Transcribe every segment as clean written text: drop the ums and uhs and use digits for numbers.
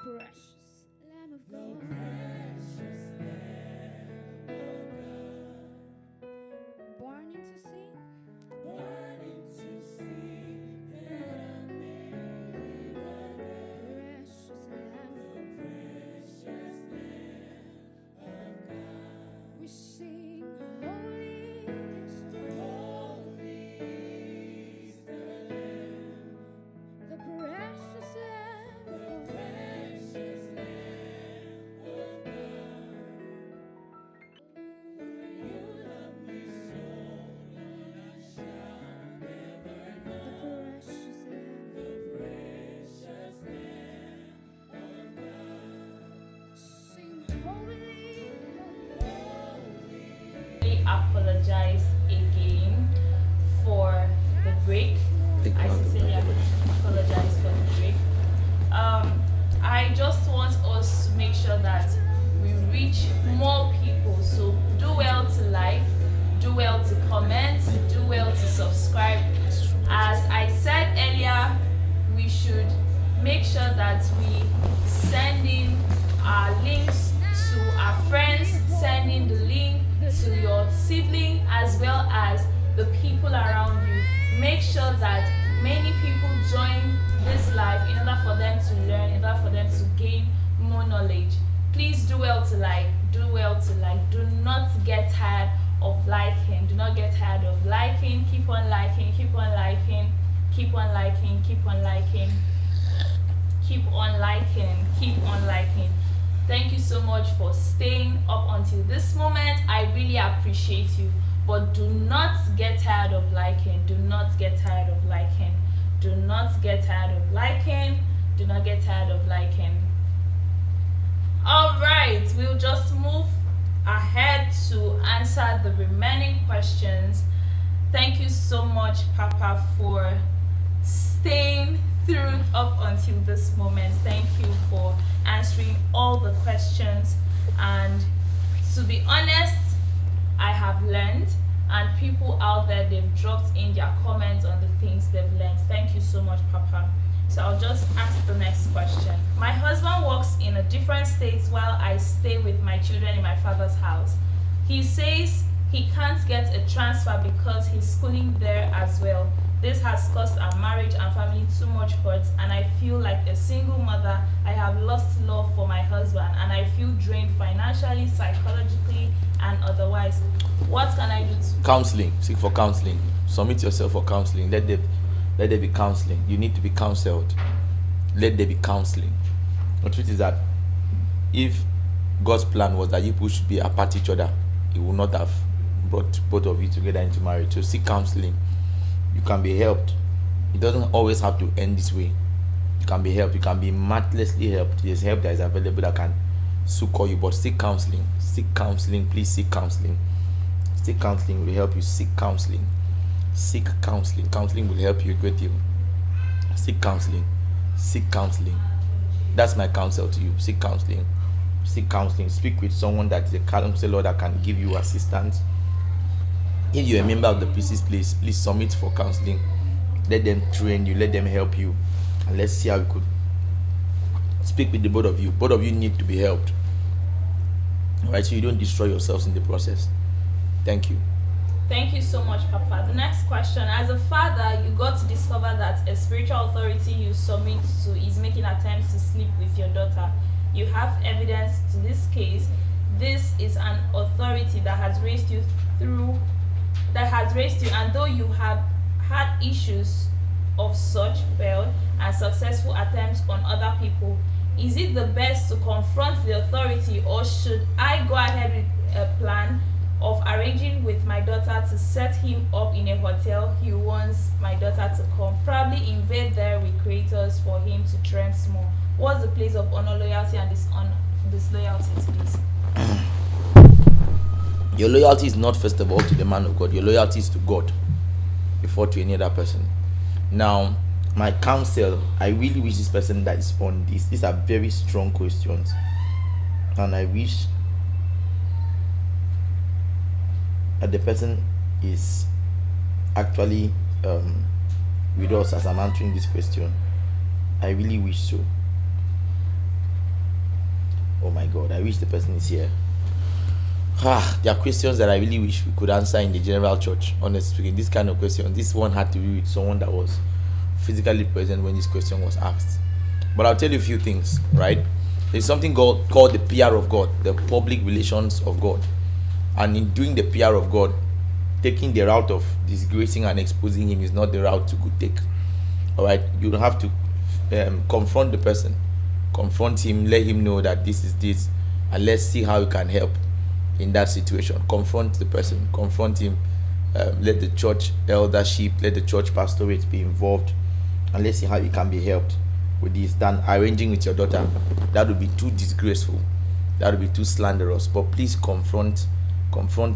precious Lamb of The God. precious Lamb of God. Burning to see. Burning to see that I may live again. Precious Lamb. The precious Lamb of God. We sing holy is Holy is the Lamb. the precious Lamb The of God. precious Lamb of God. You love me so, Lord, I shall never The know. precious Lamb. The precious Lamb of God. Sing holy, holy. I apologize again for the break. I sincerely apologize for the break. I just want us to make sure that we reach more people. So do well to like, do well to comment, do well to subscribe. As I said earlier, we should make sure that we send in our links to our friends, send in the link to your sibling as well as the people around you. Make sure that many people join this live in order for them to learn, in order for them to gain more knowledge. Please do well to like, do well to like. Do not get tired of liking. Do not get tired of liking. Keep on liking, keep on liking, keep on liking, keep on liking, keep on liking, keep on liking. Thank you so much for staying up until this moment. I really appreciate you. But do not get tired of liking. Do not get tired of liking. Do not get tired of liking. Do not get tired of liking. Alright, we'll just move ahead to answer the remaining questions. Thank you so much, Papa, for staying through up until this moment. Thank you for answering all the questions. And to be honest, I have learned, and people out there, they've dropped in their comments on the things they've learned. Thank you so much, Papa. So I'll just ask the next question. My husband works in a different state while I stay with my children in my father's house. He says he can't get a transfer because he's schooling there as well. This has caused our marriage and family too much hurt, and I feel like a single mother. I have lost love for my husband, and I feel drained financially, psychologically, and otherwise. What can I do to Counseling. Seek for counseling. Submit yourself for counseling. Let there be counseling. You need to be counseled. Let there be counseling. The truth is that if God's plan was that you people should be apart each other, He would not have brought both of you together into marriage. So seek counseling. You can be helped. It doesn't always have to end this way. You can be helped. You can be marvelously helped. There's help that is available that can succor you. But seek counseling. Seek counseling. Please seek counseling. Seek counseling will help you. Seek counseling. Seek counseling. Counseling will help you a great deal. Seek counseling. Seek counseling. That's my counsel to you. Seek counseling. Seek counseling. Speak with someone that is a counselor that can give you assistance. If you're a member of the Pieces Place, please submit for counseling. Let them train you. Let them help you. And let's see how we could speak with the both of you. Both of you need to be helped. Alright, so you don't destroy yourselves in the process. Thank you. Thank you so much, Papa. The next question. As a father, you got to discover that a spiritual authority you submit to is making attempts to sleep with your daughter. You have evidence to this case. This is an authority that has raised you, and though you have had issues of such failed and successful attempts on other people, is it the best to confront the authority, or should I go ahead with a plan of arranging with my daughter to set him up in a hotel he wants my daughter to come, probably invade there with creators for him to trend small? What's the place of honor, loyalty, and disloyalty to this? Your loyalty is not first of all to the man of God. Your loyalty is to God before to any other person. Now, my counsel, I really wish this person that is on this, these are very strong questions, and I wish that the person is actually with us as I'm answering this question. I really wish so. Oh my God, I wish the person is here. There are questions that I really wish we could answer in the general church. Honestly speaking, this kind of question, this one had to be with someone that was physically present when this question was asked. But I'll tell you a few things, right? There's something called the PR of God, the public relations of God. And in doing the PR of God, taking the route of disgracing and exposing him is not the route to take. All right, you have to confront the person, confront him, let him know that this is this, and let's see how you can help in that situation. Confront the person, confront him, let the church eldership, let the church pastorate be involved, and let's see how you can be helped with this than arranging with your daughter. That would be too disgraceful, that would be too slanderous. But please confront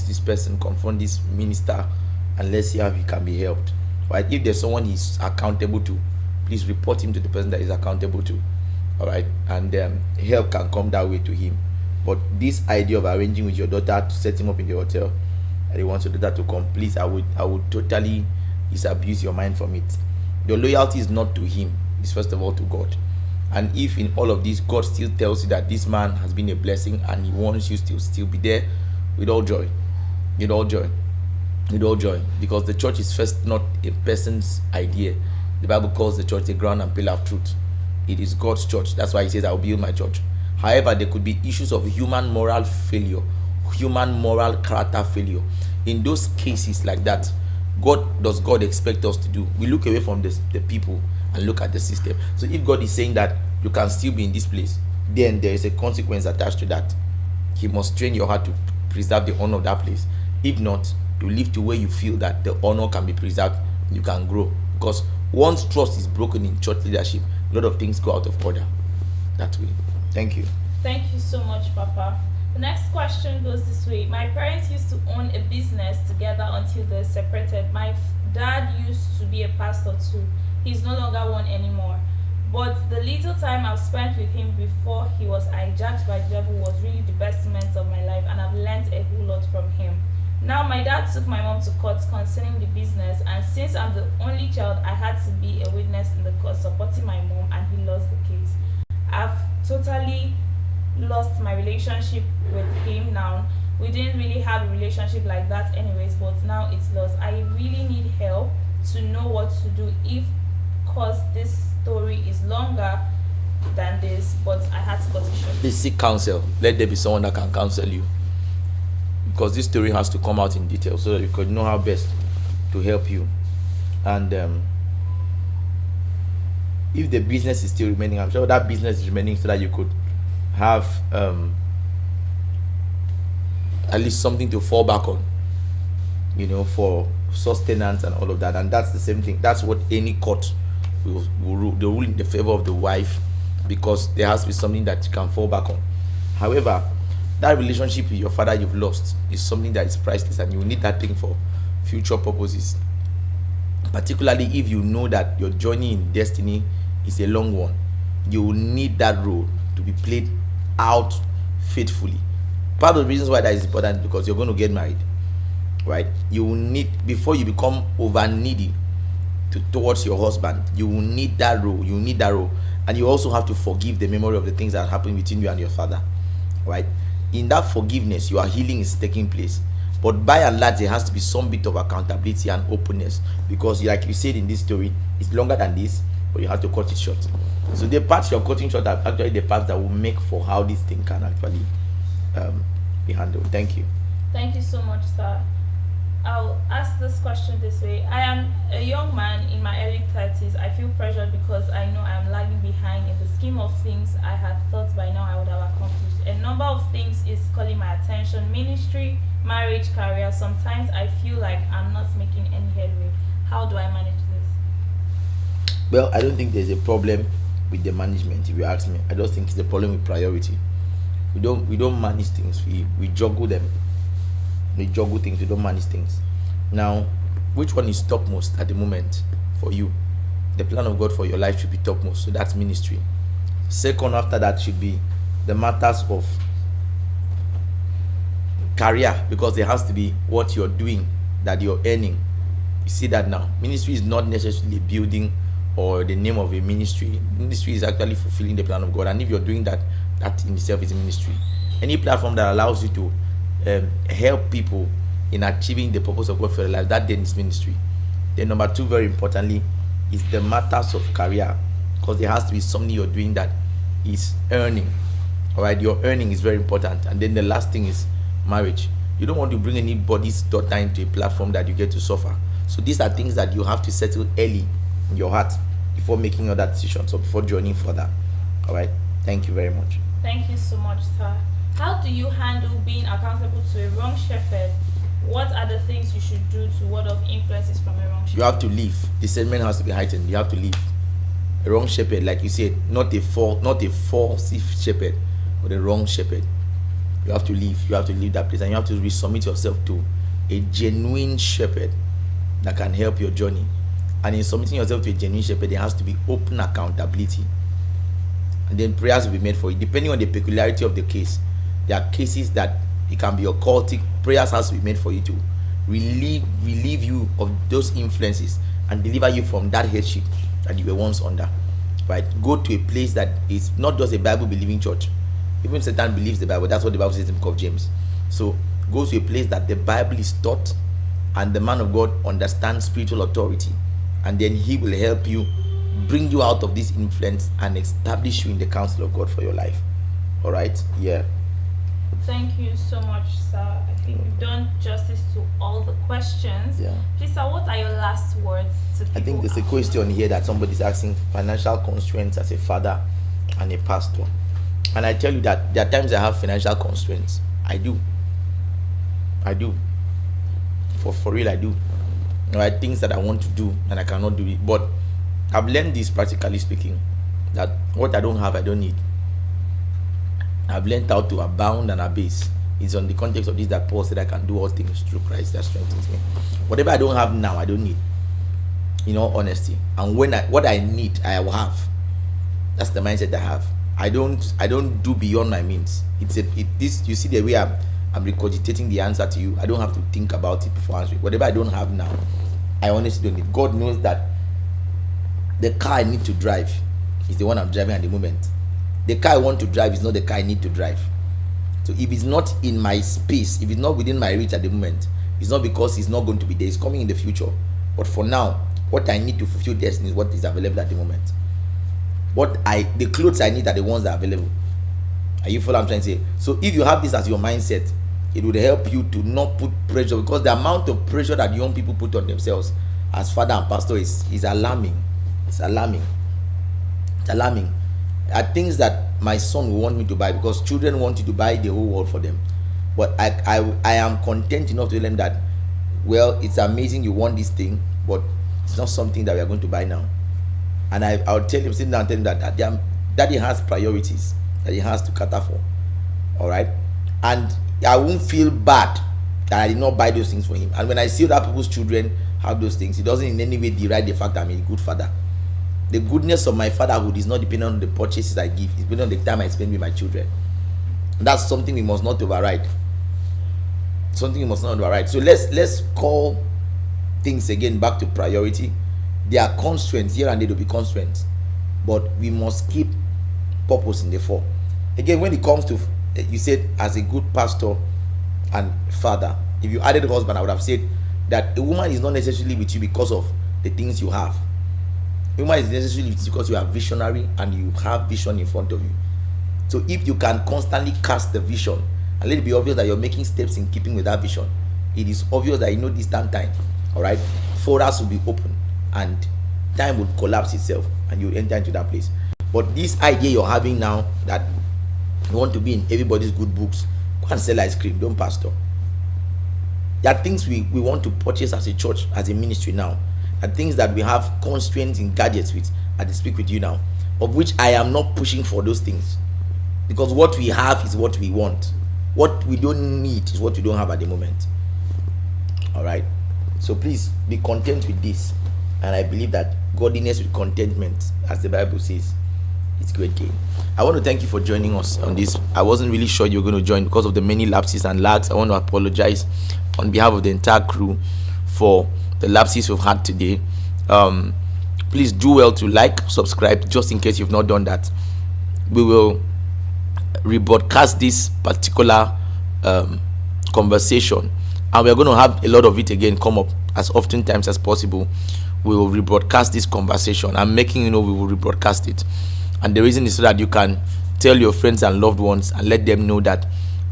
this person, confront this minister, and let's see how he can be helped. Right? If there's someone he's accountable to, please report him to the person that he's accountable to. All right, and help can come that way to him. But this idea of arranging with your daughter to set him up in the hotel and he wants your daughter to come, please, I would totally disabuse your mind from it. Your loyalty is not to him, it's first of all to God. And if in all of this God still tells you that this man has been a blessing and he wants you to still be there, with all joy, because the church is first not a person's idea. The Bible calls the church the ground and pillar of truth. It is God's church. That's why he says, I will build my church. However, there could be issues of human moral failure, human moral character failure. In those cases like that, what does God expect us to do? We look away from the people and look at the system. So if God is saying that you can still be in this place, then there is a consequence attached to that. He must train your heart to preserve the honor of that place. If not, to live to where you feel that the honor can be preserved, you can grow. Because once trust is broken in church leadership, a lot of things go out of order that way. Thank you. Thank you so much, Papa. The next question goes this way. My parents used to own a business together until they separated. My dad used to be a pastor too. He's no longer one anymore. But the little time I've spent with him before he was hijacked by the devil was really the best moments of my life, and I've learned a whole lot from him. Now, my dad took my mom to court concerning the business, and since I'm the only child, I had to be a witness in the court supporting my mom, and he lost the case. I've totally lost my relationship with him now. We didn't really have a relationship like that anyways, but now it's lost. I really need help to know what to do, because this story is longer than this, but I had to cut it short. Please seek counsel. Let there be someone that can counsel you, because this story has to come out in detail so that you could know how best to help you. And if the business is still remaining, I'm sure that business is remaining so that you could have at least something to fall back on, for sustenance and all of that. And that's the same thing. That's what any court will rule. They rule in the favor of the wife, because there has to be something that you can fall back on. However, that relationship with your father you've lost is something that is priceless, and you will need that thing for future purposes, particularly if you know that your journey in destiny is a long one. You will need that role to be played out faithfully. Part of the reasons why that is important is because you're going to get married, right? You will need, before you become over needy towards your husband, you will need that role. You will need that role. And you also have to forgive the memory of the things that happened between you and your father, right? In that forgiveness, your healing is taking place. But by and large, there has to be some bit of accountability and openness, because like you said in this story, it's longer than this, but you have to cut it short. So the parts you're cutting short are actually the parts that will make for how this thing can actually be handled. Thank you. Thank you so much, sir. I'll ask this question this way. I am a young man in my early 30s. I feel pressured because I know I am lagging behind in the scheme of things I had thought by now I would have accomplished. A number of things is calling my attention: ministry, marriage, career. Sometimes I feel like I'm not making any headway. How do I manage this? Well, I don't think there's a problem with the management, if you ask me. I just think it's a problem with priority. We don't manage things. We juggle them. We juggle things. We don't manage things. Now, which one is topmost at the moment for you? The plan of God for your life should be topmost. So that's ministry. Second after that should be the matters of career, because there has to be what you're doing that you're earning. You see that now. Ministry is not necessarily building or the name of a ministry. Ministry is actually fulfilling the plan of God, and if you're doing that, that in itself is a ministry. Any platform that allows you to help people in achieving the purpose of God for your life, that then is ministry. Then number 2, very importantly, is the matters of career, because there has to be something you're doing that is earning. All right, your earning is very important. And then the last thing is marriage. You don't want to bring anybody's daughter into a platform that you get to suffer. So these are things that you have to settle early in your heart before making other decisions or before joining further. All right, thank you very much. Thank you so much, sir. How do you handle being accountable to a wrong shepherd? What are the things you should do to ward off influences from a wrong shepherd? You have to leave. Discernment has to be heightened. You have to leave. A wrong shepherd, like you said, not a false shepherd, but a wrong shepherd. You have to leave. You have to leave that place, and you have to resubmit yourself to a genuine shepherd that can help your journey. And in submitting yourself to a genuine shepherd, there has to be open accountability, and then prayers will be made for you, depending on the peculiarity of the case. There are cases that it can be occultic. Prayers has to be made for you to relieve you of those influences and deliver you from that headship that you were once under. Right? Go to a place that is not just a Bible believing church. Even Satan believes the Bible. That's what the Bible says in the book of James. So go to a place that the Bible is taught and the man of God understands spiritual authority, and then he will help you bring you out of this influence and establish you in the counsel of God for your life. All right? Yeah. Thank you so much, sir. I think you've done justice to all the questions. Yeah. Please, sir, what are your last words to people? I think there's a question here that somebody's asking: financial constraints as a father and a pastor. And I tell you that there are times I have financial constraints. I do. For real, I do. There are things that I want to do and I cannot do it. But I've learned this, practically speaking, that what I don't have, I don't need. I've learned how to abound and abase. It's on the context of this that Paul said, I can do all things through Christ that strengthens me. Whatever I don't have now, I don't need. In all honesty. And what I need, I will have. That's the mindset I have. I don't do beyond my means. You see the way I'm regurgitating the answer to you. I don't have to think about it before answering. Whatever I don't have now, I honestly don't need. God knows that the car I need to drive is the one I'm driving at the moment. The car I want to drive is not the car I need to drive. So if it's not in my space, if it's not within my reach at the moment, it's not because it's not going to be there. It's coming in the future. But for now, what I need to fulfill destiny is what is available at the moment. The clothes I need are the ones that are available. Are you following what I'm trying to say? So if you have this as your mindset, it would help you to not put pressure, because the amount of pressure that young people put on themselves as father and pastor is alarming. It's alarming. Are things that my son will want me to buy, because children want you to buy the whole world for them. But I am content enough to tell them that, well, it's amazing you want this thing, but it's not something that we are going to buy now. And I'll tell him, sit down and tell him that daddy has priorities that he has to cater for. All right? And I won't feel bad that I did not buy those things for him. And when I see other people's children have those things, it doesn't in any way deride the fact that I'm a good father. The goodness of my fatherhood is not dependent on the purchases I give. It's dependent on the time I spend with my children. And that's something we must not override. So let's call things again back to priority. There are constraints here and there will be constraints, but we must keep purpose in the fore. Again, when it comes to, you said as a good pastor and father, if you added husband, I would have said that a woman is not necessarily with you because of the things you have. A woman is necessarily with you because you are visionary and you have vision in front of you. So if you can constantly cast the vision and let it be obvious that you're making steps in keeping with that vision, it is obvious that you know distant time. All right, folders will be open and time would collapse itself and you enter into that place. But this idea you're having now that you want to be in everybody's good books, go and sell ice cream, don't pastor. There are things we want to purchase as a church, as a ministry now, and things that we have constraints in gadgets with. I speak with you now, of which I am not pushing for those things, because what we have is what we want. What we don't need is what we don't have at the moment. All right, so please be content with this, and I believe that godliness with contentment, as the Bible says, it's great gain. I want to thank you for joining us on this. I wasn't really sure you were going to join because of the many lapses and lags. I want to apologize on behalf of the entire crew for the lapses we've had today. please do well to like, subscribe, just in case you've not done that. We will rebroadcast this particular conversation, and we're going to have a lot of it again come up as often times as possible. We will rebroadcast this conversation. I'm making we will rebroadcast it, and the reason is so that you can tell your friends and loved ones and let them know that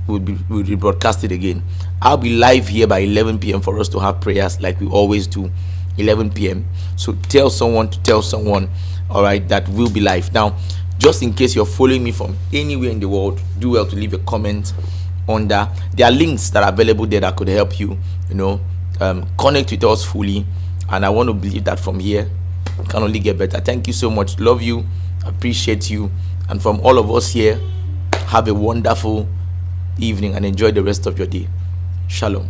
we'll rebroadcast it again. I'll be live here by 11 p.m. for us to have prayers like we always do, 11 p.m. So tell someone to tell someone, all right, that we'll be live. Now, just in case you're following me from anywhere in the world, do well to leave a comment under. There are links that are available there that could help you, connect with us fully. And I want to believe that from here it can only get better. Thank you so much. Love you, appreciate you, and from all of us here, have a wonderful evening and enjoy the rest of your day. Shalom.